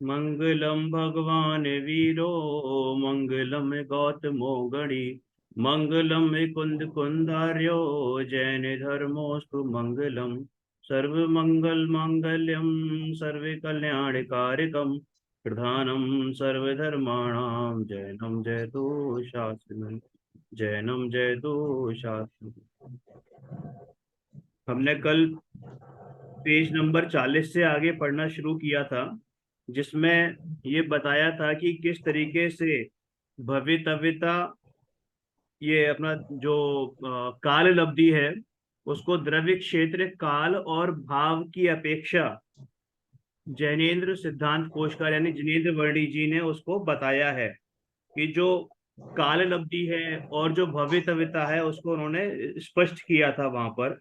मंगलम भगवान वीरो मंगलम गौतमो गणी मंगलम कुंद कुंदार्यो जैन धर्मोस्तु मंगलम सर्व मंगल मांगल्यम सर्व कल्याणकारिकम प्रधानम सर्वधर्माणाम जैनम जयतु शास्त्रम जैनम जयतु शास्त्रम। हमने कल पेज नंबर 40 से आगे पढ़ना शुरू किया था, जिसमें ये बताया था कि किस तरीके से भवितव्यता, ये अपना जो काल लब्धि है, उसको द्रव्य क्षेत्र काल और भाव की अपेक्षा जैनेन्द्र सिद्धांत कोशकार यानी जिनेन्द्र वर्णी जी ने उसको बताया है कि जो काल लब्धि है और जो भवितव्यता है उसको उन्होंने स्पष्ट किया था वहां पर।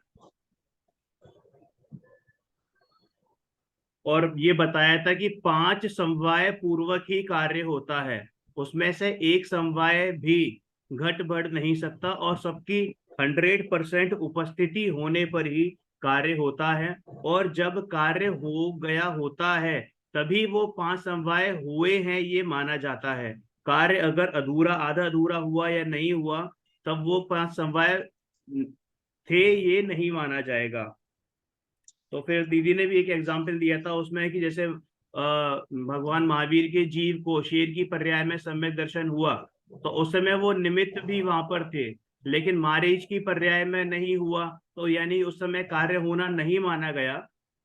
और ये बताया था कि 5 समवाय पूर्वक ही कार्य होता है, उसमें से एक समवाय भी घट बढ़ नहीं सकता और सबकी 100% उपस्थिति होने पर ही कार्य होता है। और जब कार्य हो गया होता है तभी वो 5 समवाय हुए हैं ये माना जाता है। कार्य अगर अधूरा आधा अधूरा हुआ या नहीं हुआ तब वो 5 समवाय थे ये नहीं माना जाएगा। तो फिर दीदी ने भी एक एग्जाम्पल दिया था उसमें कि जैसे भगवान महावीर के जीव को शेर की पर्याय में सम्यक दर्शन हुआ तो उस समय वो निमित्त भी वहां पर थे, लेकिन मारीच की पर्याय में नहीं हुआ तो यानी उस समय कार्य होना नहीं माना गया,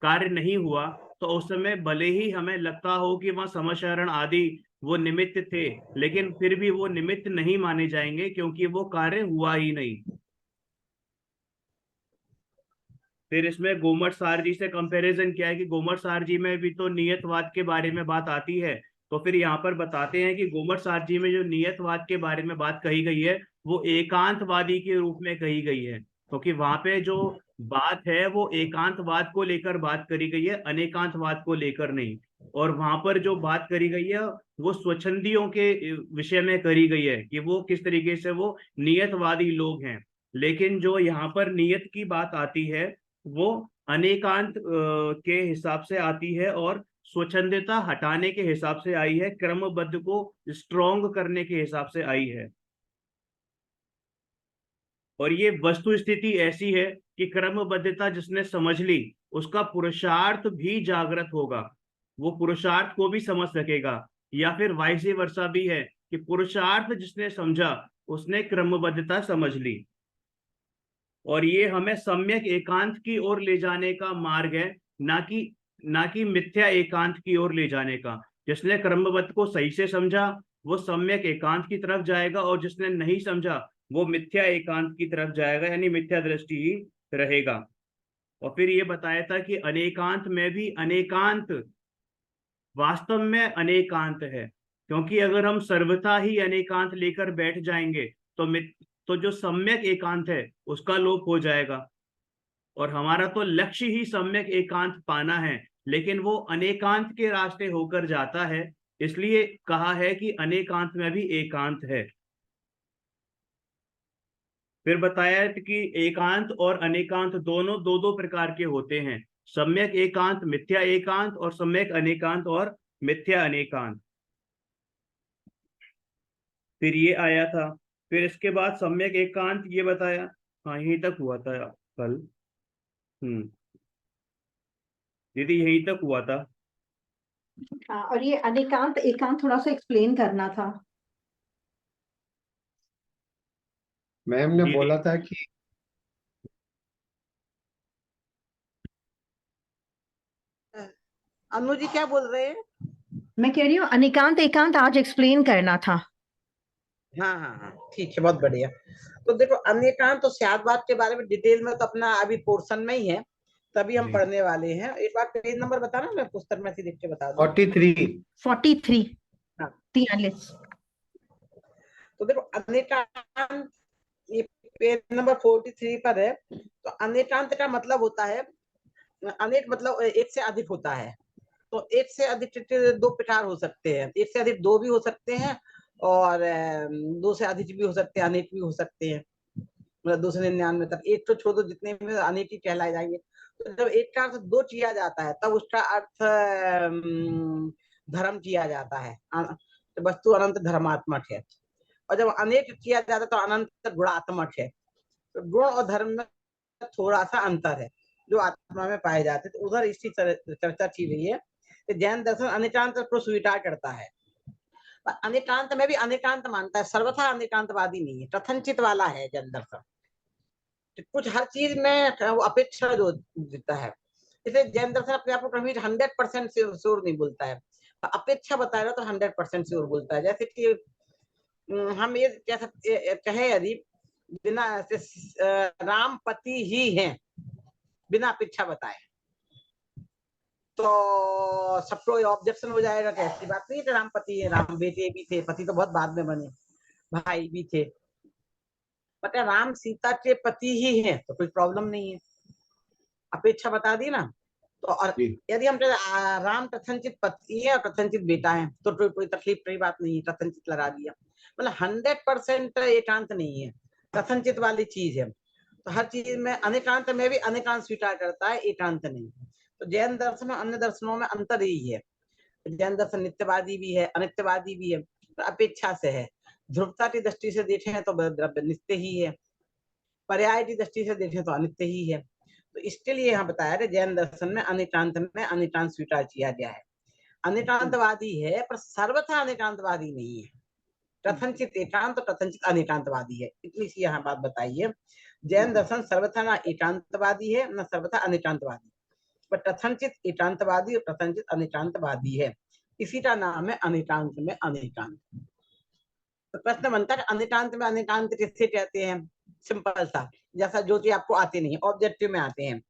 कार्य नहीं हुआ। तो उस समय भले ही हमें लगता हो कि वहां समशरण आदि वो निमित्त थे, लेकिन फिर भी वो निमित्त नहीं माने जाएंगे क्योंकि वो कार्य हुआ ही नहीं। फिर इसमें गोमट सार जी से कंपैरिजन किया है कि गोमट सार जी में भी तो नियतवाद के बारे में बात आती है। तो फिर यहाँ पर बताते हैं कि गोमट सार जी में जो नियतवाद के बारे में बात कही गई है वो एकांतवादी के रूप में कही गई है, क्योंकि वहां पे जो बात है वो एकांतवाद को लेकर बात करी गई है, अनेकांतवाद को लेकर नहीं। और वहां पर जो बात करी गई है वो स्वच्छंदियों के विषय में करी गई है कि वो किस तरीके से वो नियतवादी लोग हैं। लेकिन जो यहाँ पर नियत की बात आती है वो अनेकांत के हिसाब से आती है और स्वच्छंदता हटाने के हिसाब से आई है, क्रमबद्ध को स्ट्रॉन्ग करने के हिसाब से आई है। और ये वस्तु स्थिति ऐसी है कि क्रमबद्धता जिसने समझ ली उसका पुरुषार्थ भी जागृत होगा, वो पुरुषार्थ को भी समझ सकेगा। या फिर वाइस वर्षा भी है कि पुरुषार्थ जिसने समझा उसने क्रमबद्धता समझ ली। और ये हमें सम्यक एकांत की ओर ले जाने का मार्ग है, ना कि मिथ्या एकांत की ओर ले जाने का। जिसने क्रमबद्ध को सही से समझा वो सम्यक एकांत की तरफ जाएगा और जिसने नहीं समझा वो मिथ्या एकांत की तरफ जाएगा, यानी मिथ्या दृष्टि ही रहेगा। और फिर ये बताया था कि अनेकांत में भी अनेकांत वास्तव में अनेकांत है, क्योंकि अगर हम सर्वथा ही अनेकांत लेकर बैठ जाएंगे तो तो जो सम्यक एकांत है उसका लोप हो जाएगा। और हमारा तो लक्ष्य ही सम्यक एकांत पाना है, लेकिन वो अनेकांत के रास्ते होकर जाता है, इसलिए कहा है कि अनेकांत में भी एकांत है। फिर बताया कि एकांत और अनेकांत दोनों दो दो प्रकार के होते हैं, सम्यक एकांत मिथ्या एकांत और सम्यक अनेकांत और मिथ्या अनेकांत। फिर ये आया था। फिर इसके बाद सम्यक एकांत ये बताया। हाँ यहीं तक हुआ था कल। हम्म। दीदी यहीं तक हुआ था। हाँ, और ये अनेकांत एकांत थोड़ा सा एक्सप्लेन करना था। मैम ने दीदी बोला था कि अनु जी क्या बोल रहे हैं? मैं कह रही हूँ अनेकांत एकांत आज एक्सप्लेन करना था। हाँ हाँ हाँ, ठीक है, बहुत बढ़िया। तो देखो, अनेकांत तो स्यादवाद के बारे में डिटेल में तो अपना अभी पोर्शन में ही है, तभी हम पढ़ने वाले हैं। एक बार पेज नंबर बताना, मैं पुस्तक में से देख के बता दूं। 43 हाँ, 43 तो देखो अनेकांत ये पेज नंबर 43 पर है। तो अनेकांत का मतलब होता है, अनेक मतलब एक से अधिक होता है। तो एक से अधिक दो प्रकार हो सकते हैं, एक से अधिक दो भी हो सकते हैं और दो से अधिक भी हो सकते हैं, अनेक भी हो सकते हैं। मतलब 299 तक, एक तो छोड़ दो, जितने भी अनेक ही कहलाए जाएंगे। तो जब एक का अर्थ दो किया जाता है तब उसका अर्थ धर्म किया जाता है, तो वस्तु अनंत धर्मात्मक है। और जब अनेक किया जाता है तो अनंत गुणात्मक है। तो गुण और धर्म में थोड़ा सा अंतर है जो आत्मा में पाए जाते हैं। तो उधर इसकी चर्चा की गई है कि जैन दर्शन अनिकांत को स्वीकार करता है, पर अनिकांत में भी अनिकांत मानता है, सर्वथा अनिकांतवादी नहीं है, कथनचित वाला है जैन दर्शन। कुछ हर चीज में वो अपेक्षा जो देता है, इसलिए जैन दर्शन अपने आप को कभी 100% श्योर नहीं बोलता है, अपेक्षा बताएगा तो 100% श्योर बोलता है। जैसे कि हम ये कह सकते कहे यदि बिना राम पति ही हैं बिना अपेक्षा बताए, तो सबको ऑब्जेक्शन हो जाएगा कि ऐसी बात नहीं है कि राम पति है, राम बेटे भी थे, पति तो बहुत बाद में बने, भाई भी थे, पता राम सीता के पति ही हैं तो कोई प्रॉब्लम नहीं है, अपेक्षा बता दी ना। तो और यदि हम राम कथनचित पति है और कथनचित बेटा है तो कोई तकलीफ की बात नहीं है, कथनचित लगा दिया, मतलब 100% एकांत नहीं है, कथनचित वाली चीज है। तो हर चीज में अनेकांत में भी अनेकांत स्वीकार करता है, एकांत नहीं। तो जैन दर्शन और अन्य दर्शनों में अंतर यही है, जैन दर्शन नित्यवादी भी है, अनित्यवादी भी है, तो अपेक्षा से है। ध्रुवता की दृष्टि से देखें तो द्रव्य नित्य ही है, पर्याय की दृष्टि से देखें तो अनित्य ही है। तो इसके लिए यहाँ बताया कि जैन दर्शन में अनिकांत स्वीकार किया गया है। अनिकांतवादी है पर सर्वथा अनिकांतवादी नहीं है, कथनचित एकांत और कथनचित अनिकांतवादी है, इतनी सी यहाँ बात बताइए। जैन दर्शन सर्वथा न एकांतवादी है न सर्वथा अनिकांतवादी, पर कथनचित एकांतवादी और कथनचित अनिकांतवादी है, इसी का नाम है अनिकांत में अनिकांत। तो प्रश्न बनता है अनिकांत में अनिकांत किससे कहते हैं, सिंपल सा, जैसा जो कि आपको आते नहीं, ऑब्जेक्टिव में आते हैं।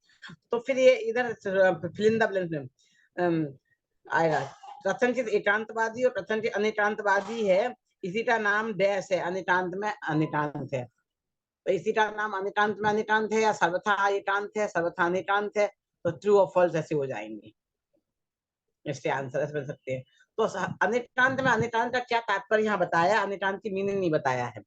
तो फिर ये इधर फिल इन द ब्लैंक आएगा, कथनचित एकांतवादी और कथनचित अनिकांतवादी है, इसी का नाम डैश है, अनिकांत में अनिकांत है। तो इसी का नाम अनिकांत में अनिकांत है या सर्वथा एकांत है, सर्वथा अनिकांत है, तो ट्रू और फॉल्स ऐसे हो जाएंगे, इसके आंसर ऐसे बन सकते हैं। तो अनिकांत में अनिकांत का क्या तात्पर्य यहाँ बताया, अनिकांत की मीनिंग नहीं बताया है।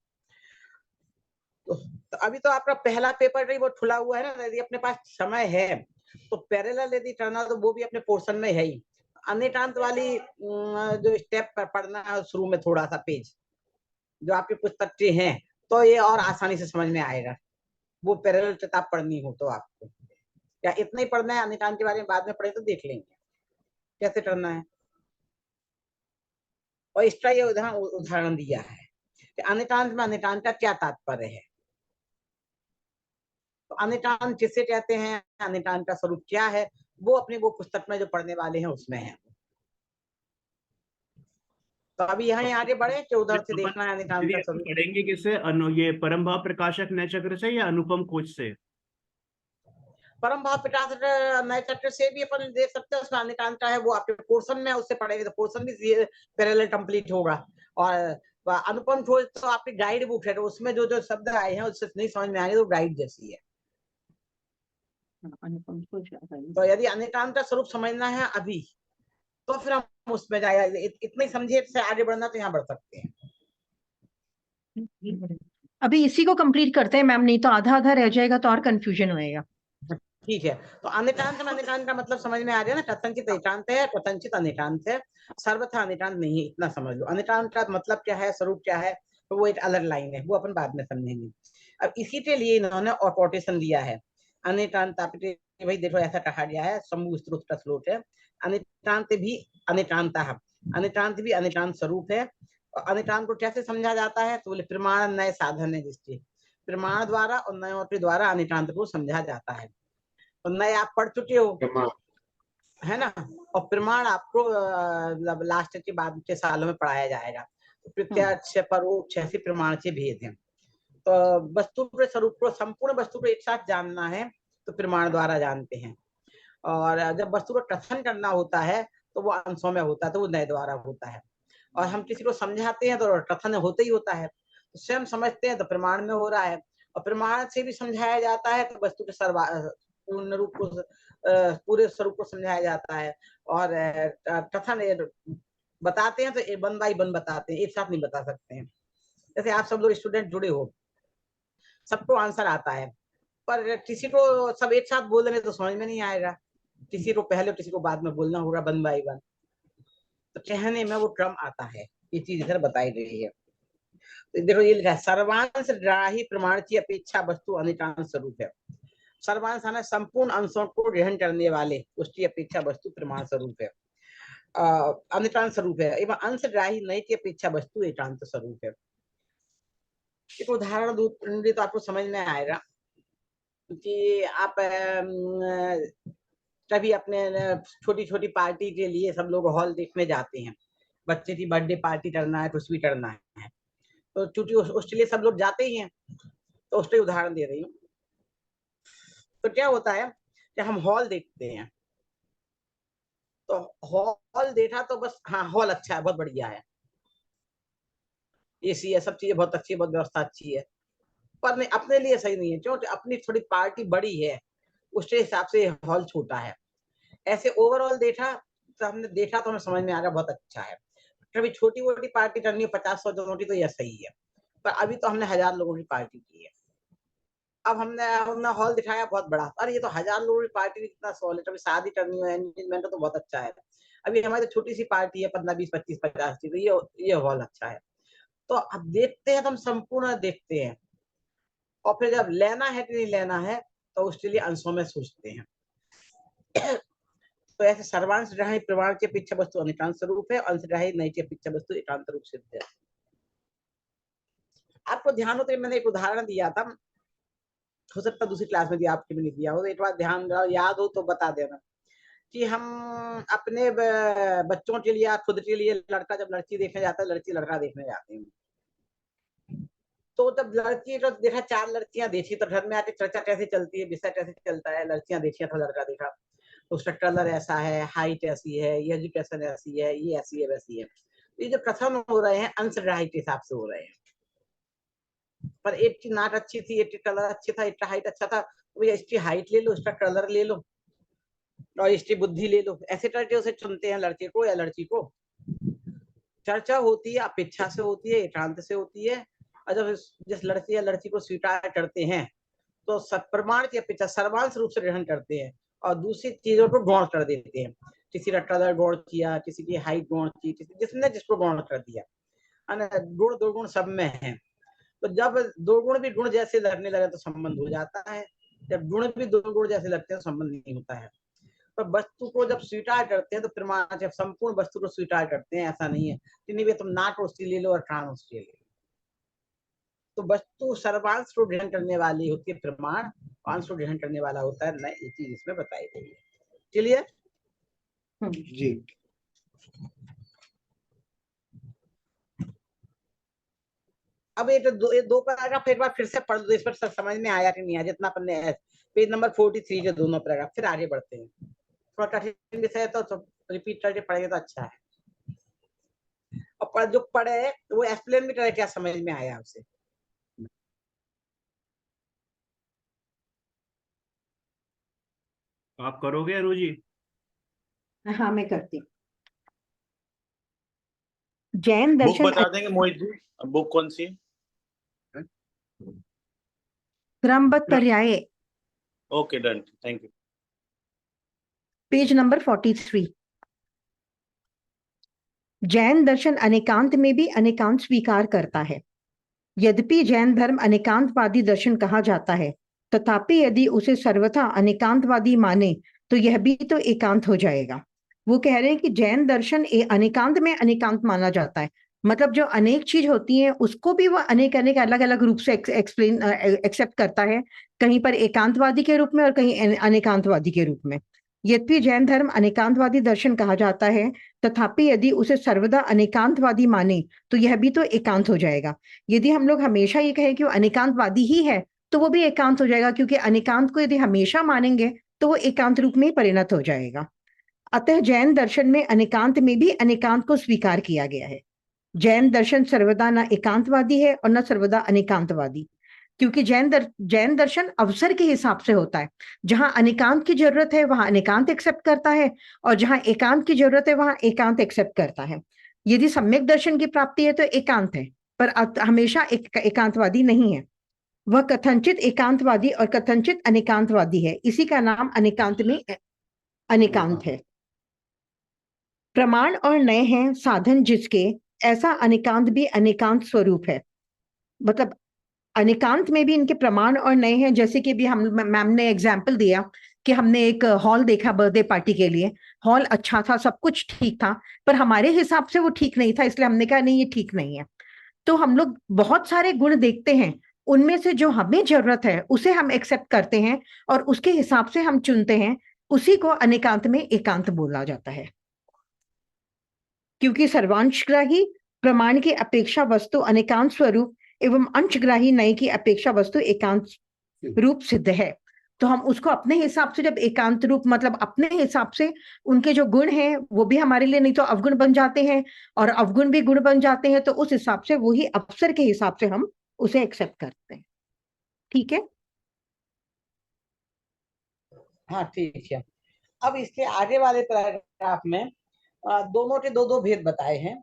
तो अभी तो आपका पहला पेपर वो खुला हुआ है ना, यदि अपने पास समय है तो पैरेलल यदि करना तो वो भी अपने पोर्शन में है ही। अनिकांत वाली जो स्टेप पर पढ़ना है शुरू में थोड़ा सा पेज जो आपके पुस्तक के हैं, तो ये और आसानी से समझ में आएगा, वो पैरेलल किताब पढ़नी हो तो आपको, या इतना ही पढ़ना है, अनिकांत के बारे में बाद में पढ़े तो देख लेंगे कैसे करना है। और इसका ये उदाहरण दिया है कि अनिकांत में अनिकांत का क्या तात्पर्य है। तो अनिकांत किसे कहते हैं, अनिकांत का स्वरूप क्या है, वो अपने वो पुस्तक में जो पढ़ने वाले हैं उसमें है। तो अभी यहाँ आगे बढ़े कि उधर से देखना है अनिकांत का स्वरूप। पढ़ेंगे किससे, ये परम भाव प्रकाशक नए चक्र से या अनुपम खोज से? परम भाव प्रकाश नए चक्र से भी अपन देख सकते हैं, उसमें अनिकांत का है, वो आपके पोर्शन में उससे पढ़ेंगे तो पोर्शन भी पैरेलल कंप्लीट होगा। और अनुपम खोज तो आपकी गाइड बुक है, तो उसमें जो जो शब्द आए हैं उससे नहीं समझ में आएंगे तो गाइड जैसी है। अनुपम खोज तो यदि अनिकांत का स्वरूप समझना है अभी तो फिर हम उसमें जाए, इतने समझे से आगे बढ़ना तो यहाँ बढ़ सकते हैं। अभी इसी को कंप्लीट करते हैं मैम, नहीं तो आधा आधा रह जाएगा तो और कंफ्यूजन होएगा। ठीक है, तो अनिकांत में अनिकांत का मतलब समझ में आ गया ना, कथनचित एकांत है, कथनचित अनिकांत है, सर्वथा अनिकांत नहीं है, इतना समझ लो। अनिकांत का मतलब क्या है, स्वरूप क्या है, तो वो एक अलग लाइन है, वो अपन बाद में समझेंगे। अब इसी के लिए इन्होंने और कोटेशन दिया है, अनिकांत भाई देखो ऐसा कहा गया है, समूह स्त्रोत का श्लोक है, अनिकांत भी अनिकांत, अनिकांत भी अनिकांत स्वरूप है। और अनिकांत को कैसे समझा जाता है, तो बोले प्रमाण नए साधन है, जिसके प्रमाण द्वारा और नयों के द्वारा अनिकांत को समझा जाता है। तो नए आप पढ़ चुके हो है ना, और प्रमाण आपको लास्ट के बाद के सालों में पढ़ाया जाएगा। तो प्रत्यक्ष परोक्ष ऐसे प्रमाण से भेद है। तो वस्तु के स्वरूप को, संपूर्ण वस्तु को एक साथ जानना है तो प्रमाण द्वारा जानते हैं, और जब वस्तु को कथन करना होता है तो वो अंशों में होता है, तो वो नए द्वारा होता है। और हम किसी को समझाते हैं तो कथन होता ही होता है, तो स्वयं समझते हैं तो प्रमाण में हो रहा है, और प्रमाण से भी समझाया जाता है तो वस्तु के पूर्ण रूप को, पूरे स्वरूप को समझाया जाता है। और कथन बताते हैं तो वन बाई वन बताते हैं, एक साथ नहीं बता सकते हैं। जैसे आप सब लोग स्टूडेंट जुड़े हो, सबको आंसर आता है, पर किसी को सब एक साथ बोल रहे तो समझ में नहीं आएगा, किसी को पहले किसी को बाद में बोलना होगा वन बाई वन। तो कहने में वो क्रम आता है, ये चीज इधर बताई गई है। तो देखो ये लिखा है, सर्वांश ग्राही प्रमाण की अपेक्षा वस्तु अनिटांश स्वरूप है। सर्वांश है संपूर्ण अंशों को ग्रहण करने वाले उसकी अपेक्षा वस्तु प्रमाण स्वरूप है, अनिटांश स्वरूप है, एवं अंश ग्राही नहीं की अपेक्षा वस्तु एकांत स्वरूप है। एक उदाहरण दूंगी तो आपको समझ में आएगा कि आप कभी अपने छोटी छोटी पार्टी के लिए सब लोग हॉल देखने जाते हैं, बच्चे की बर्थडे पार्टी करना है, कुछ भी करना है, तो चूंकि उसके लिए सब लोग जाते ही हैं, तो उसके उदाहरण दे रही हूँ। तो क्या होता है कि हम हॉल देखते हैं, तो हॉल देखा तो बस हाँ हॉल अच्छा है, बहुत बढ़िया है, एसी है, सब चीजें बहुत अच्छी है, बहुत व्यवस्था अच्छी है, पर नहीं अपने लिए सही नहीं है, क्योंकि अपनी थोड़ी पार्टी बड़ी है, उसके हिसाब से हॉल छोटा है। ऐसे ओवरऑल देखा तो हमने देखा तो हमें समझ में आ गया बहुत अच्छा है। कभी छोटी मोटी पार्टी करनी है 50-100 जनों की तो यह सही है, पर अभी तो हमने 1000 लोगों की पार्टी की है। अब हमने हॉल दिखाया बहुत बड़ा, अरे ये तो 1000 लोगों की पार्टी कितना सॉल है, कभी शादी करनी हो एंगेजमेंट तो बहुत अच्छा है। अभी हमारी तो छोटी सी पार्टी है 15, 20, 25, 50 की, तो ये हॉल अच्छा है। तो अब देखते हैं तो हम संपूर्ण देखते हैं, और फिर जब लेना है कि नहीं लेना है तो उसके लिए अंशों में सोचते हैं। तो ऐसे सर्वांश ग्राही प्रमाण के अपेक्षा वस्तु अनिकांत स्वरूप है, अंश ग्राही नहीं के अपेक्षा वस्तु एकांत रूप सिद्ध है। आपको ध्यान हो तो मैंने एक उदाहरण दिया था, हो सकता दूसरी क्लास में दिया, आपके भी नहीं दिया हो, तो एक बार ध्यान याद हो तो बता देना कि हम अपने बच्चों के लिए या खुद के लिए, लड़का जब लड़की देखने जाता है, लड़की लड़का देखने जाते हैं, तो जब लड़की तो देखा 4 लड़कियां देखी तो घर में आके चर्चा कैसे चलती है, विषय कैसे चलता है, लड़कियां देखी तो लड़का देखा, तो उसका कलर ऐसा है, हाइट ऐसी है, ये एजुकेशन ऐसी है, ये ऐसी है, वैसी है। ये जो कथन हो रहे हैं अंशग्राही के हिसाब से हो रहे हैं, पर एक की नाक अच्छी थी, एक की कलर अच्छी था, एक का हाइट अच्छा था, तो इसकी हाइट ले लो, इसका कलर ले लो और इसकी बुद्धि ले लो, ऐसे करके उसे चुनते हैं लड़के को या लड़की को। चर्चा होती है अपेक्षा से होती है, एकांत से होती है, और जब जिस लड़के या लड़की को स्वीकार करते हैं तो प्रमाण की अपेक्षा सर्वांश रूप से ग्रहण करते हैं और दूसरी चीजों को गौण कर देते हैं। किसी का कलर गौण किया, किसी की हाइट गौण की, जिसने जिसको गौण कर दिया, गुण दुर्गुण सब में है। तो जब दो गुण भी गुण जैसे लगने लगे तो संबंध हो जाता है, जब गुण भी दो गुण जैसे लगते हैं तो संबंध नहीं होता है। पर वस्तु को जब स्वीकार करते हैं तो प्रमाण, जब संपूर्ण वस्तु को स्वीकार करते हैं, ऐसा नहीं है कि नहीं तुम नाक उसकी ले लो और कान उसके ले लो। तो वस्तु सर्वांश को ग्रहण करने वाली होती है प्रमाण, अंश को ग्रहण करने वाला होता है न, ये चीज इसमें बताई गई है। क्लियर? जी। अब ये दो पैराग्राफ एक बार फिर से पढ़ दो, इस पर समझ में आया कि नहीं आया, जितना अपन ने पेज नंबर 43 के दोनों पैराग्राफ, फिर आगे बढ़ते हैं। थोड़ा कठिन विषय है तो रिपीट करके पढ़ेंगे तो अच्छा है, और जो पढ़े वो एक्सप्लेन भी करे क्या समझ में आया आपसे। आप करोगे अनु जी? हाँ मैं करती हूँ। जैन बुक दर्शन बता देंगे मोहित जी, बुक कौन सी है? क्रमबद्ध पर्याय, okay done, thank you. Page number 43। Jain दर्शन अनेकांत में भी अनेकांत स्वीकार करता है। यद्यपि जैन धर्म अनेकांतवादी दर्शन कहा जाता है, तथापि यदि उसे सर्वथा अनेकांतवादी माने तो यह भी तो एकांत हो जाएगा। वो कह रहे हैं कि जैन दर्शन अनेकांत में अनेकांत माना जाता है, मतलब जो अनेक चीज होती है उसको भी वो अनेक अनेक अलग अलग रूप से एक्सेप्ट करता है, कहीं पर एकांतवादी के रूप में और कहीं अनेकांतवादी के रूप में। यद्यपि जैन धर्म अनेकांतवादी दर्शन कहा जाता है, तथापि यदि उसे सर्वदा अनेकांतवादी माने तो यह भी तो एकांत हो जाएगा। यदि हम लोग हमेशा ये कहें कि वो अनेकांतवादी ही है तो वो भी एकांत हो जाएगा, क्योंकि अनेकांत को यदि हमेशा मानेंगे तो वो एकांत रूप में परिणत हो जाएगा। अतः जैन दर्शन में अनेकांत में भी अनेकांत को स्वीकार किया गया है। जैन दर्शन सर्वदा न एकांतवादी है और न सर्वदा अनेकांतवादी, क्योंकि जैन दर्शन अवसर के हिसाब से होता है। जहां अनेकांत की जरूरत है वहां अनेकांत एक्सेप्ट करता है, और जहां एकांत की जरूरत है वहां एकांत एक्सेप्ट करता है। यदि सम्यक दर्शन की प्राप्ति है तो एकांत है, पर हमेशा एकांतवादी नहीं है। वह कथनचित एकांतवादी और कथनचित अनेकांतवादी है, इसी का नाम अनेकांत में अनेकांत है। प्रमाण और नय हैं साधन जिसके, ऐसा अनेकांत भी अनेकांत स्वरूप है। मतलब अनेकांत में भी इनके प्रमाण और नय हैं, जैसे कि भी हम मैम ने एग्जाम्पल दिया कि हमने एक हॉल देखा बर्थडे पार्टी के लिए, हॉल अच्छा था, सब कुछ ठीक था, पर हमारे हिसाब से वो ठीक नहीं था, इसलिए हमने कहा नहीं ये ठीक नहीं है। तो हम लोग बहुत सारे गुण देखते हैं, उनमें से जो हमें जरूरत है उसे हम एक्सेप्ट करते हैं और उसके हिसाब से हम चुनते हैं, उसी को अनेकांत में एकांत बोला जाता है। क्योंकि सर्वांशग्राही प्रमाण की अपेक्षा वस्तु अनेकांत स्वरूप एवं अंशग्राही नय की अपेक्षा वस्तु एकांत रूप सिद्ध है, तो हम उसको अपने हिसाब से, जब एकांत रूप मतलब अपने हिसाब से उनके जो गुण हैं वो भी हमारे लिए नहीं तो अवगुण बन जाते हैं, और अवगुण भी गुण बन जाते हैं, तो उस हिसाब से वही अवसर के हिसाब से हम उसे एक्सेप्ट करते हैं। ठीक है, हाँ ठीक है। अब इसके आगे वाले पैराग्राफ में दोनों के दो दो भेद बताए हैं,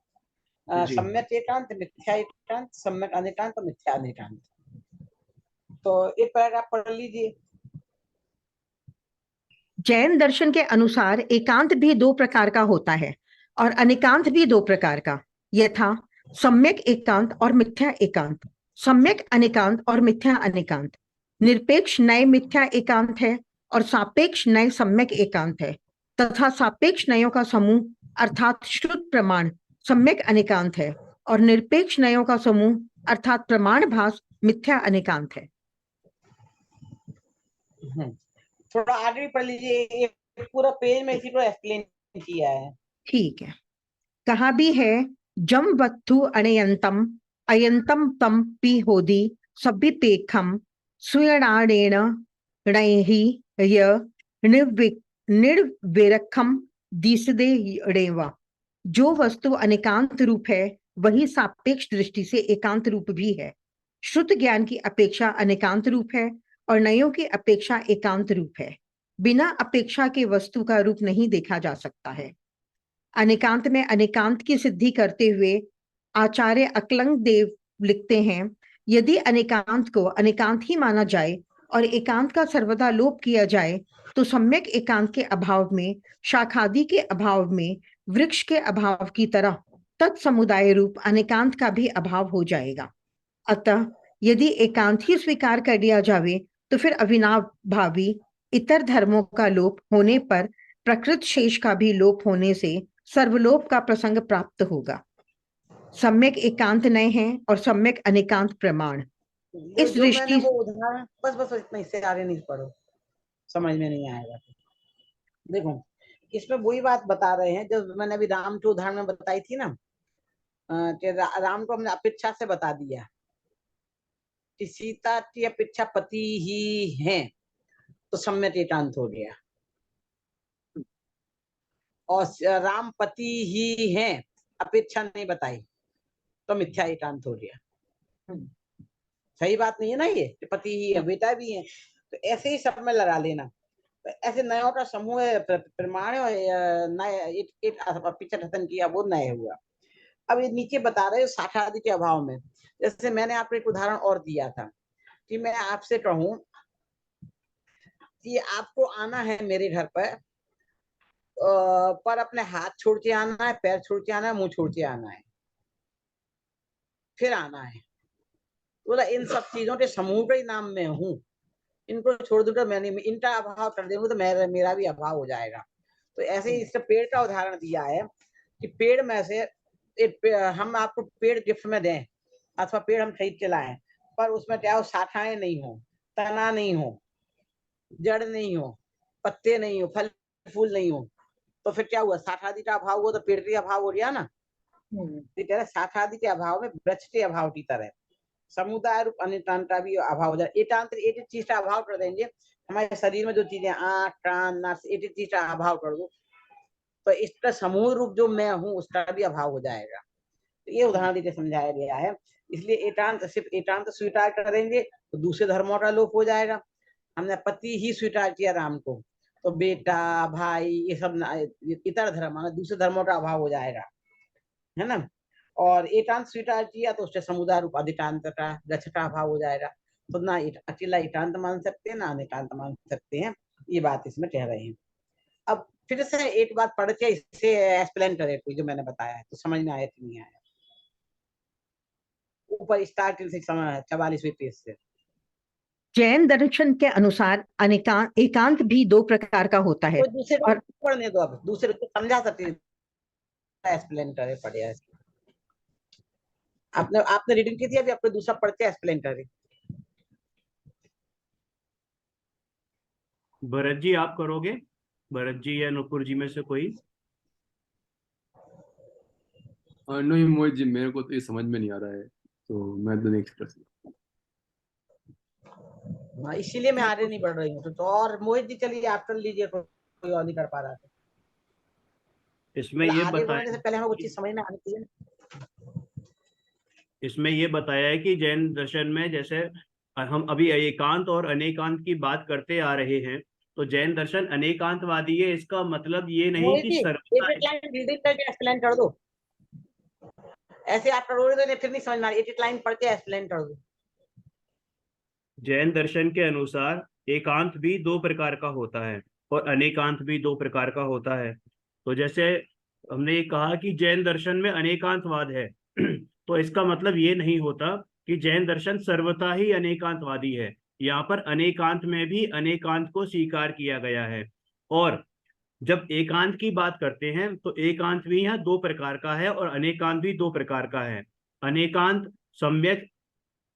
जी। सम्यक एकांत, मिथ्या एकांत, सम्यक अनेकांत और मिथ्या अनेकांत। तो एक पैराग्राफ पढ़ लीजिए। जैन दर्शन के अनुसार एकांत भी दो प्रकार का होता है और अनेकांत भी दो प्रकार का, यथा सम्यक एकांत और मिथ्या एकांत, सम्यक अनेकांत और मिथ्या अनेकांत। निरपेक्ष नय मिथ्या एकांत है और सापेक्ष नय सम्यक एकांत है, तथा सापेक्ष नयों का समूह अर्थात शुद्ध प्रमाण सम्यक अनेकांत है और निरपेक्ष नयों का समूह अर्थात प्रमाण भास मिथ्या अनेकांत है। थोड़ा आगे भी पढ़ लीजिए, एक पूरा पेज में इसी को एक्सप्लेन किया है। ठीक है, कहा भी है जम वत्थु अणयंतम अयंतम तम पी होदी सभिपेखम सुयणाणेन णैहि य निर्विरखम दिसदे णेवा। जो वस्तु अनेकांत रूप है वही सापेक्ष दृष्टि से एकांत रूप भी है। श्रुत ज्ञान की अपेक्षा अनेकांत रूप है और नयों की अपेक्षा एकांत रूप है। बिना अपेक्षा के वस्तु का रूप नहीं देखा जा सकता है। अनेकांत में अनेकांत की सिद्धि करते हुए आचार्य अकलंग देव लिखते हैं, यदि अनेकांत को अनेकांत ही माना जाए और एकांत का सर्वदा लोप किया जाए तो सम्यक एकांत के अभाव में, शाखादि के अभाव में, वृक्ष के अभाव की तरह तत्समुदाय रूप अनेकांत का भी अभाव हो जाएगा। अतः यदि एकांत ही स्वीकार कर लिया जावे तो फिर अविनाभावी इतर धर्मों का लोप होने पर प्रकृत शेष का भी लोप होने से सर्वलोप का प्रसंग प्राप्त होगा। सम्यक एकांत नय है और सम्यक अनेकांत प्रमाण। इस जो मैंने दृष्टि वो उदाहरण, बस इतना, इससे आगे नहीं पढ़ो, समझ में नहीं आएगा। देखो इसमें वही बात बता रहे हैं जो मैंने अभी राम के उदाहरण में बताई थी ना, कि राम को हमने अपेक्षा से बता दिया कि सीता की अपेक्षा पति ही है, तो सम्यक एकांत हो गया। और राम पति ही है, अपेक्षा नहीं बताई, तो मिथ्या एकांत हो गया। सही बात नहीं है ना, ये पति ही है, बेटा भी है, तो ऐसे ही सब में लगा लेना। तो ऐसे नयों का समूह प्रमाण है, नय एक अपेक्षा कथन किया, वो नय हुआ। अब ये नीचे बता रहे शाखा आदि के अभाव में, जैसे मैंने आपको एक उदाहरण और दिया था कि मैं आपसे कहूं कि आपको आना है मेरे घर पर अपने हाथ छोड़ के आना है, पैर छोड़ के आना है, मुंह छोड़ के आना है, फिर आना है। बोला इन सब चीजों के समूह के ही नाम में हूँ, इनको छोड़ दूंगा, मैंने इनका अभाव कर दूंगा तो मेरा भी अभाव हो जाएगा। तो ऐसे ही इससे पेड़ का उदाहरण दिया है कि पेड़ में से हम आपको पेड़ गिफ्ट में दें अथवा पेड़ हम खरीद के लाएं, पर उसमें क्या हो, शाखाएं नहीं हो, तना नहीं हो, जड़ नहीं हो, पत्ते नहीं हो, फल फूल नहीं हो, तो फिर क्या हुआ, शाखादि का अभाव हुआ तो पेड़ का अभाव हो गया ना। शाखादि के अभाव में वृक्ष के अभाव की तरह समुदाय रूप अनेकांत का भी अभाव हो जाए। एकांत एक चीज का अभाव कर देंगे, हमारे शरीर में जो चीजें आंख कान नाक, एक चीज का अभाव कर दो तो इसका समूह रूप जो मैं हूँ उसका भी अभाव हो जाएगा। तो ये उदाहरण देके समझाया गया है। इसलिए एकांत, सिर्फ एकांत स्वीकार करेंगे तो दूसरे धर्मों का लोप हो जाएगा। हमने पति ही स्वीकार किया राम को, तो बेटा भाई ये सब इतर धर्म, दूसरे धर्मों का अभाव हो जाएगा, है ना। और एकांत स्वीकार किया तो उससे समुदाय रूप अधिकांत का, गच्छ का अभाव हो जाएगा। तो ना अकेला एकांत मान सकते हैं ना अनेकांत मान सकते हैं, ये बात इसमें कह रहे हैं। अब फिर से एक बात पढ़ के इससे एक्सप्लेन करे कोई, जो मैंने बताया है तो समझ में आया कि नहीं आया। ऊपर स्टार्टिंग से 44वें पेज से। जैन दर्शन के अनुसार अनेकांत एकांत भी दो प्रकार का होता है कोई दूसरे को और पढ़ने दो, अब दूसरे को समझा सकते एक्सप्लेन करे पढ़िया। आपने रीडिंग की थी, अभी आपको दूसरा पढ़ के एक्सप्लेन करे। भरत जी आप करोगे? भरत जी या नुपुर जी में से कोई? नहीं मोहित जी, मेरे को तो ये समझ में नहीं आ रहा है, तो मैं तो नेक्स्ट प्रश्न। हाँ, इसीलिए मैं आगे नहीं बढ़ रही हूँ। तो और मोहित जी चलिए आप कर लीजिए, कोई और नहीं कर पा रहा था। इसमें ये आगे बढ़ने से बताया, पहले हमें वो चीज समझ में आनी चाहिए। इसमें ये बताया है कि जैन दर्शन में जैसे हम अभी एकांत और अनेकांत की बात करते आ रहे हैं, तो जैन दर्शन अनेकांतवादी है। इसका मतलब ये नहीं मोहित कि जी सर्वथा एक लाइन रीडिंग करके एक्सप्लेन कर दो। ऐसे आप करोगे तो फिर नहीं समझ में आ रही, एक लाइन पढ़ के एक्सप्लेन कर दो। जैन दर्शन के अनुसार एकांत भी दो प्रकार का होता है और अनेकांत भी दो प्रकार का होता है। तो जैसे हमने ये कहा कि जैन दर्शन में अनेकांतवाद है तो इसका मतलब ये नहीं होता कि जैन दर्शन सर्वथा ही अनेकांतवादी है। यहाँ पर अनेकांत में भी अनेकांत को स्वीकार किया गया है। और जब एकांत की बात करते हैं तो एकांत भी यहाँ दो प्रकार का है और अनेकांत भी दो प्रकार का है। अनेकांत सम्यक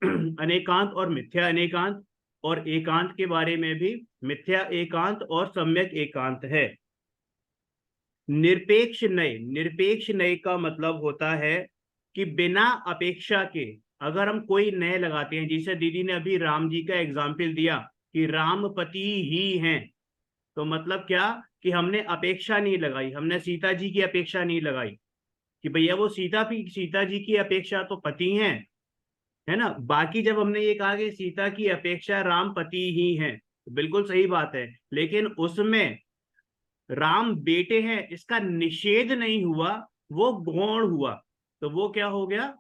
अनेकांत और मिथ्या अनेकांत, और एकांत के बारे में भी मिथ्या एकांत और सम्यक एकांत है। निरपेक्ष नय का मतलब होता है कि बिना अपेक्षा के अगर हम कोई नय लगाते हैं, जिसे दीदी ने अभी राम जी का एग्जाम्पल दिया कि राम पति ही हैं, तो मतलब क्या कि हमने अपेक्षा नहीं लगाई, हमने सीता जी की अपेक्षा नहीं लगाई कि भैया वो सीता जी की अपेक्षा तो पति हैं, है ना। बाकी जब हमने ये कहा कि सीता की अपेक्षा राम पति ही हैं, तो बिल्कुल सही बात है, लेकिन उसमें राम बेटे हैं इसका निषेध नहीं हुआ, वो गौण हुआ। तो वो क्या हो गया?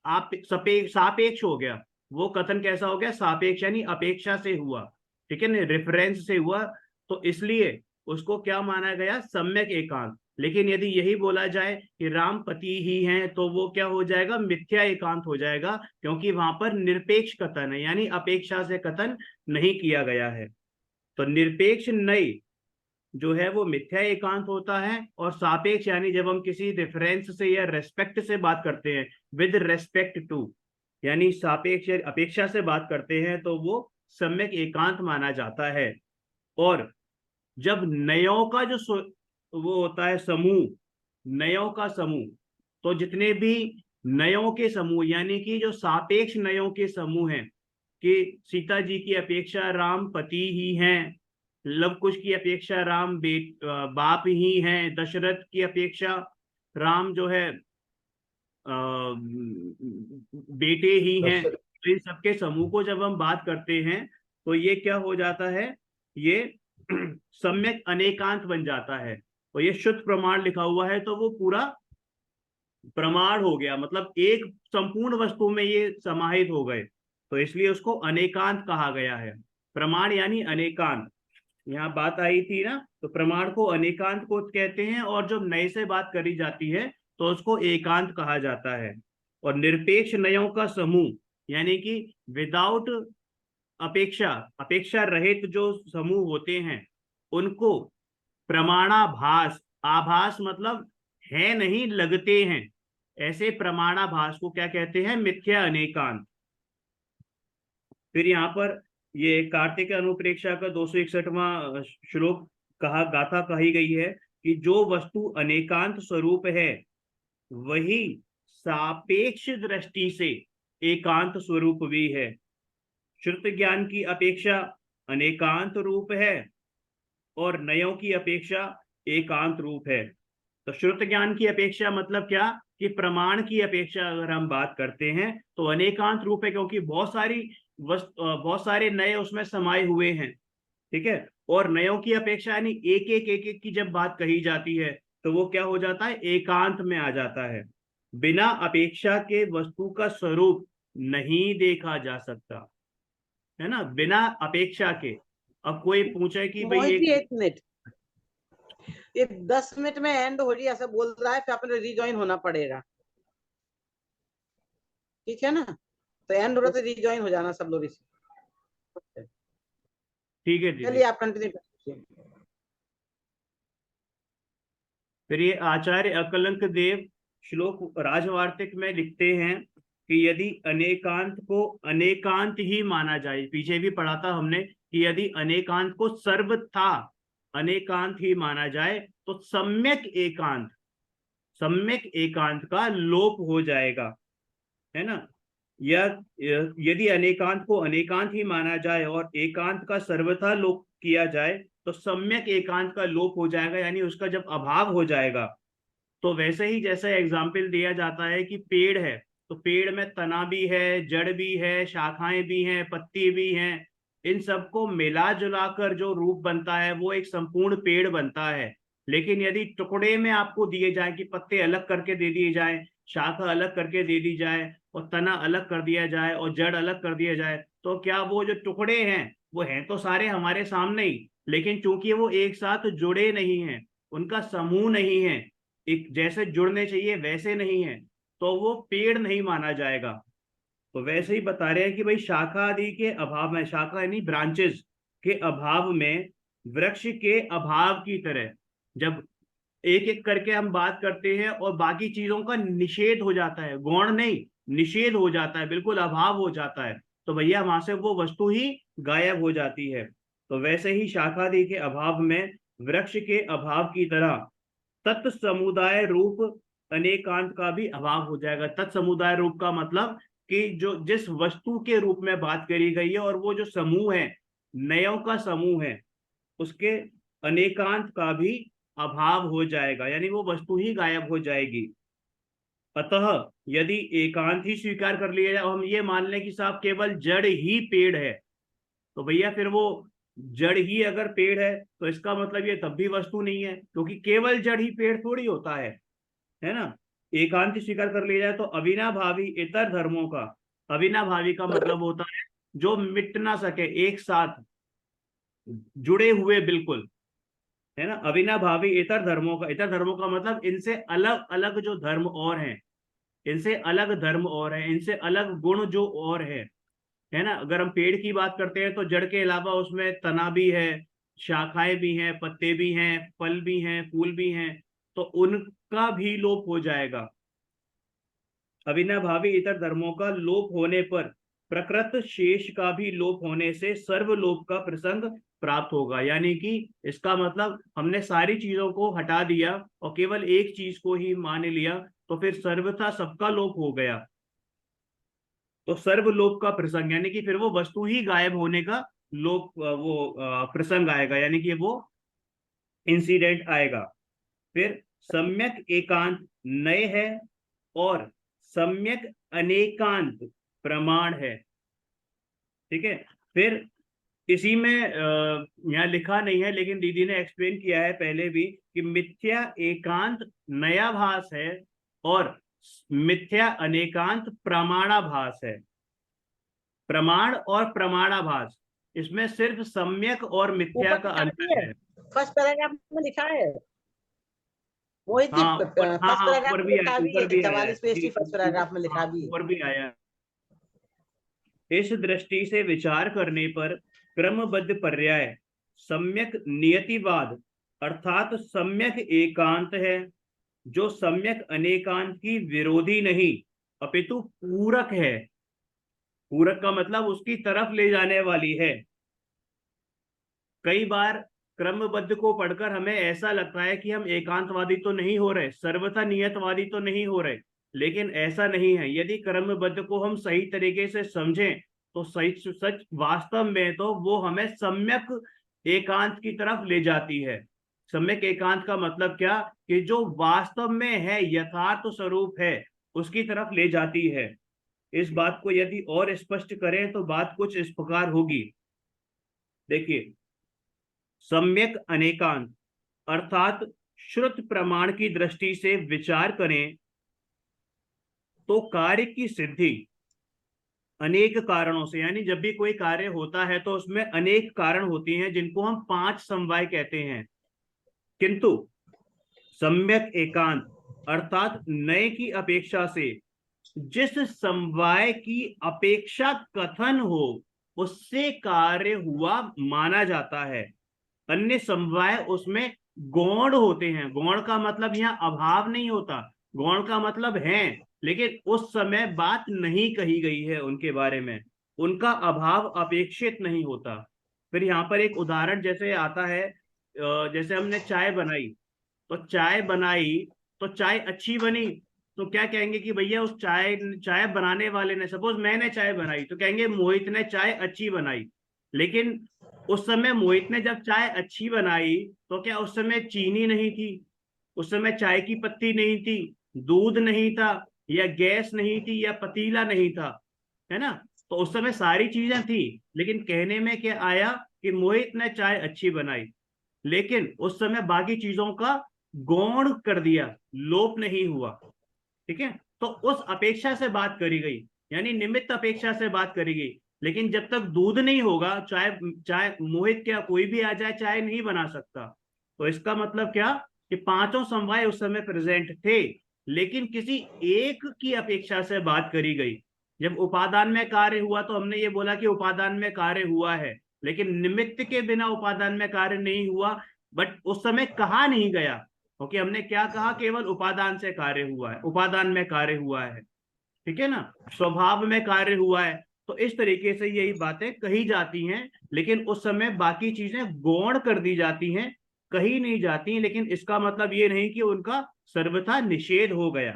आप सापेक्ष हो गया। वो कथन कैसा हो गया? सापेक्ष, यानी अपेक्षा से हुआ, ठीक है ना, रेफरेंस से हुआ। तो इसलिए उसको क्या माना गया? सम्यक एकांत। लेकिन यदि यही बोला जाए कि राम पति ही हैं, तो वो क्या हो जाएगा? मिथ्या एकांत हो जाएगा, क्योंकि वहां पर निरपेक्ष कथन है, यानी अपेक्षा से कथन नहीं किया गया है। तो निरपेक्ष नई जो है वो मिथ्या एकांत होता है, और सापेक्ष यानी जब हम किसी रेफरेंस से या रेस्पेक्ट से बात करते हैं, विद रेस्पेक्ट टू, यानी सापेक्ष अपेक्षा से बात करते हैं, तो वो सम्यक एकांत माना जाता है। और जब नयों का जो वो होता है समूह, नयों का समूह, तो जितने भी नयों के समूह यानी कि जो सापेक्ष नयों के समूह हैं, कि सीता जी की अपेक्षा राम पति ही हैं, लव कुश की अपेक्षा राम बाप ही हैं, दशरथ की अपेक्षा राम जो है बेटे ही हैं, तो इन सबके समूह को जब हम बात करते हैं तो ये क्या हो जाता है? ये सम्यक अनेकांत बन जाता है। और ये शुद्ध प्रमाण लिखा हुआ है, तो वो पूरा प्रमाण हो गया, मतलब एक संपूर्ण वस्तु में ये समाहित हो गए, तो इसलिए उसको अनेकांत कहा गया है। प्रमाण यानी अनेकांत, यहाँ बात आई थी ना, तो प्रमाण को अनेकांत को कहते हैं, और जब नए से बात करी जाती है तो उसको एकांत कहा जाता है। और निरपेक्ष नयों का समूह यानी कि विदाउट अपेक्षा, अपेक्षा रहित जो समूह होते हैं, उनको प्रमाणाभास, आभास मतलब है नहीं, लगते हैं, ऐसे प्रमाणाभास को क्या कहते हैं? मिथ्या अनेकांत। फिर यहाँ पर ये कार्तिक अनुप्रेक्षा का 261वां श्लोक गाथा कही गई है कि जो वस्तु अनेकांत स्वरूप है वही सापेक्ष दृष्टि से एकांत स्वरूप भी है। श्रुत ज्ञान की अपेक्षा अनेकांत रूप है और नयों की अपेक्षा एकांत रूप है। तो श्रुत ज्ञान की अपेक्षा मतलब क्या? कि प्रमाण की अपेक्षा अगर हम बात करते हैं तो अनेकांत रूप है, क्योंकि बहुत सारे नए उसमें समाये हुए हैं, ठीक है। और नयों की अपेक्षा यानी एक एक की जब बात कही जाती है तो वो क्या हो जाता है? एकांत में आ जाता है। बिना अपेक्षा के वस्तु का स्वरूप नहीं देखा जा सकता, है ना, बिना अपेक्षा के। अब कोई पूछे कि भाई मोहित जी एक मिनट, ये 10 मिनट में एंड हो रही है ऐसा बोल रहा है, फिर अपने रिजॉइन होना पड़ेगा, ठीक है ना? तो एंड हो रहा तो रिजॉइन हो जाना सब लोग इसी। ठीक है दीदी। चलिए आप कंटिन्यू करिए। फिर ये आचार्य अकलंक देव श्लोक राजवार्तिक में लिखते हैं कि यदि अनेकांत को अनेकांत ही माना जाए, पीछे भी पढ़ा था हमने कि यदि अनेकांत को सर्वथा अनेकांत ही माना जाए तो सम्यक एकांत का लोप हो जाएगा, है ना? या यदि अनेकांत को अनेकांत ही माना जाए और एकांत का सर्वथा लोप किया जाए तो सम्यक एकांत का लोप हो जाएगा, यानी उसका जब अभाव हो जाएगा। तो वैसे ही जैसे एग्जाम्पल दिया जाता है कि पेड़ है तो पेड़ में तना भी है, जड़ भी है, शाखाएं भी हैं, पत्ती भी हैं, इन सबको मिला जुला कर जो रूप बनता है वो एक संपूर्ण पेड़ बनता है। लेकिन यदि टुकड़े में आपको दिए जाए कि पत्ते अलग करके दे दिए जाए, शाखा अलग करके दे दी जाए और तना अलग कर दिया जाए और जड़ अलग कर दिया जाए, तो क्या वो जो टुकड़े हैं वो हैं तो सारे हमारे सामने ही, लेकिन चूंकि वो एक साथ जुड़े नहीं हैं, उनका समूह नहीं है, एक जैसे जुड़ने चाहिए वैसे नहीं है, तो वो पेड़ नहीं माना जाएगा। तो वैसे ही बता रहे हैं कि भाई शाखा आदि के अभाव में, शाखा यानी ब्रांचेस के अभाव में, वृक्ष के अभाव की तरह जब एक एक करके हम बात करते हैं और बाकी चीजों का निषेध हो जाता है, गौण नहीं निषेध हो जाता है, बिल्कुल अभाव हो जाता है, तो भैया वहां से वो वस्तु ही गायब हो जाती है। तो वैसे ही शाखादि के अभाव में वृक्ष के अभाव की तरह तत्समुदाय रूप अनेकांत का भी अभाव हो जाएगा। तत्समुदाय रूप का मतलब कि जो जिस वस्तु के रूप में बात करी गई है और वो जो समूह है, नयों का समूह है, उसके अनेकांत का भी अभाव हो जाएगा, यानी वो वस्तु ही गायब हो जाएगी। अतः यदि एकांत ही स्वीकार कर लिया जाए और हम ये मान लें कि साहब केवल जड़ ही पेड़ है, तो भैया फिर वो जड़ ही अगर पेड़ है तो इसका मतलब ये तब भी वस्तु नहीं है, क्योंकि केवल जड़ ही पेड़ थोड़ी होता है ना? एकांत स्वीकार कर लिया जाए तो अविनाभावी इतर धर्मों का, अविनाभावी का मतलब होता है जो मिट ना सके, एक साथ जुड़े हुए बिल्कुल, है ना? अविनाभावी इतर धर्मों का, इतर धर्मों का मतलब इनसे अलग अलग जो धर्म और हैं, इनसे अलग धर्म और है, इनसे अलग गुण जो और है ना? अगर हम पेड़ की बात करते हैं तो जड़ के अलावा उसमें तना भी है, शाखाएं भी हैं, पत्ते भी हैं, फल भी हैं, फूल भी हैं, तो उनका भी लोप हो जाएगा। अविनाभावी इतर धर्मों का लोप होने पर प्रकृत शेष का भी लोप होने से सर्वलोप का प्रसंग प्राप्त होगा, यानी कि इसका मतलब हमने सारी चीजों को हटा दिया और केवल एक चीज को ही मान लिया, तो फिर सर्वथा सबका लोप हो गया। तो सर्वलोप का प्रसंग यानी कि फिर वो वस्तु ही गायब होने का लोप, प्रसंग आएगा, यानी कि वो इंसिडेंट आएगा। फिर सम्यक एकांत नए है और सम्यक अनेकांत प्रमाण है, ठीक है? फिर इसी में यहाँ लिखा नहीं है लेकिन दीदी ने एक्सप्लेन किया है पहले भी कि मिथ्या एकांत नयाभास है और मिथ्या अनेकांत प्रमाणाभास है। प्रमाण और प्रमाणाभास, इसमें सिर्फ सम्यक और मिथ्या ऊपर का लिखा भी अंतर है, है। फर्स्ट पैराग्राफ में लिखा है मोहित जी, हाँ ऊपर, हाँ फर्स्ट हाँ पैराग्राफ ऊपर में भी लिखा आया, भी ऊपर है, भी आया है 44 पेज जी, की फर्स्ट पैराग्राफ में लिखा हाँ भी है। ऊपर भी आया। इस दृष्टि से विचार करने पर क्रमबद्ध पर्याय सम्यक नियतिवाद अर्थात सम्यक एकांत है, जो सम्यक अनेकांत की विरोधी नहीं अपितु पूरक है। पूरक का मतलब उसकी तरफ ले जाने वाली है। कई बार क्रमबद्ध को पढ़कर हमें ऐसा लगता है कि हम एकांतवादी तो नहीं हो रहे, सर्वथा नियतवादी तो नहीं हो रहे, लेकिन ऐसा नहीं है। यदि क्रमबद्ध को हम सही तरीके से समझें तो सही सच वास्तव में तो वो हमें सम्यक एकांत की तरफ ले जाती है। सम्यक एकांत का मतलब क्या, कि जो वास्तव में है, यथार्थ स्वरूप है, उसकी तरफ ले जाती है। इस बात को यदि और स्पष्ट करें तो बात कुछ इस प्रकार होगी। देखिए, सम्यक अनेकांत अर्थात श्रुत प्रमाण की दृष्टि से विचार करें तो कार्य की सिद्धि अनेक कारणों से, यानी जब भी कोई कार्य होता है तो उसमें अनेक कारण होती हैं जिनको हम पांच समवाय कहते हैं। किंतु सम्यक एकांत अर्थात नए की अपेक्षा से जिस समवाय की अपेक्षा कथन हो उससे कार्य हुआ माना जाता है। अन्य समवाय उसमें गौण होते हैं। गौण का मतलब यहाँ अभाव नहीं होता, गौण का मतलब है, लेकिन उस समय बात नहीं कही गई है उनके बारे में, उनका अभाव अपेक्षित नहीं होता। फिर यहाँ पर एक उदाहरण जैसे आता है, जैसे हमने चाय बनाई, तो चाय बनाई तो चाय अच्छी बनी, तो क्या कहेंगे कि भैया उस चाय चाय बनाने वाले ने, सपोज मैंने चाय बनाई तो कहेंगे मोहित ने चाय अच्छी बनाई। लेकिन उस समय मोहित ने जब चाय अच्छी बनाई तो क्या उस समय चीनी नहीं थी, उस समय चाय की पत्ती नहीं थी, दूध नहीं था, या गैस नहीं थी, या पतीला नहीं था, है ना? तो उस समय सारी चीजें थी, लेकिन कहने में क्या आया कि मोहित ने चाय अच्छी बनाई, लेकिन उस समय बाकी चीजों का गौण कर दिया, लोप नहीं हुआ। ठीक है, तो उस अपेक्षा से बात करी गई, यानी निमित्त अपेक्षा से बात करी गई। लेकिन जब तक दूध नहीं होगा, चाय चाय मोहित क्या कोई भी आ जाए चाय नहीं बना सकता। तो इसका मतलब क्या कि पांचों समवाय उस समय प्रेजेंट थे, लेकिन किसी एक की अपेक्षा से बात करी गई। जब उपादान में कार्य हुआ तो हमने ये बोला कि उपादान में कार्य हुआ है, लेकिन निमित्त के बिना उपादान में कार्य नहीं हुआ। बट उस समय कहा नहीं गया, क्योंकि हमने क्या कहा, केवल उपादान से कार्य हुआ है, उपादान में कार्य हुआ है। ठीक है ना, स्वभाव में कार्य हुआ है। तो इस तरीके से यही बातें कही जाती हैं, लेकिन उस समय बाकी चीजें गौण कर दी जाती हैं, कही नहीं जाती। लेकिन इसका मतलब ये नहीं कि उनका सर्वथा निषेध हो गया।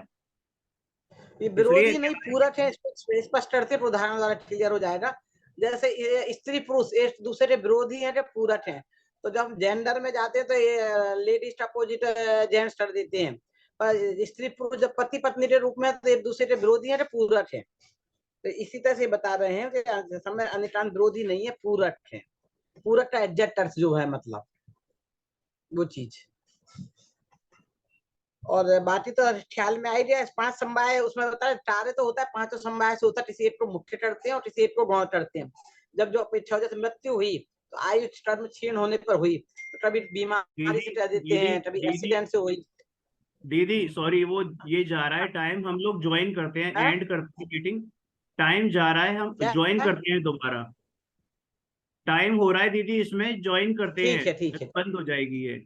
ये इसलिए विरोधी नहीं पूरक है, इसको स्पष्ट करते हैं, उदाहरण द्वारा क्लियर हो जाएगा। जैसे ये स्त्री पुरुष एक दूसरे विरोधी हैं जो पूरक हैं, तो जब हम जेंडर में जाते हैं तो ये लेडीज अपोजिट जेंट्स कर देते हैं, पर स्त्री पुरुष जब पति पत्नी के रूप में तो एक दूसरे के विरोधी हैं जो पूरक है। तो इसी तरह से बता रहे हैं कि समय अनिकांत विरोधी नहीं है, पूरक है। पूरक का एग्जैक्ट अर्थ जो है मतलब वो चीज। और बाकी तो ख्याल में आई गया, 5 समवाय उसमें होता है, कार्य तो होता है 5 समवाय से होता है, किसी एक को मुख्य करते हैं और किसी एक को गौण करते हैं। जब जो अपेक्षा जैसे मृत्यु हुई तो आयु कर्म क्षीण होने पर हुई, तो कभी बीमारी से कह देते दीदी हैं, कभी दीदी एक्सीडेंट से हुई दीदी सॉरी, वो ये जा रहा है टाइम, हम लोग ज्वाइन करते हैं, है। एंड करते हैं मीटिंग। टाइम जा रहा है, हम क्या ज्वाइन है? करते हैं दोबारा। टाइम हो रहा है दीदी, इसमें ज्वाइन करते हैं, ठीक है बंद हो जाएगी ये,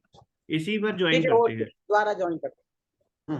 इसी पर ज्वाइन ठीक है, करते ओके हैं। दोबारा ज्वाइन करते हैं।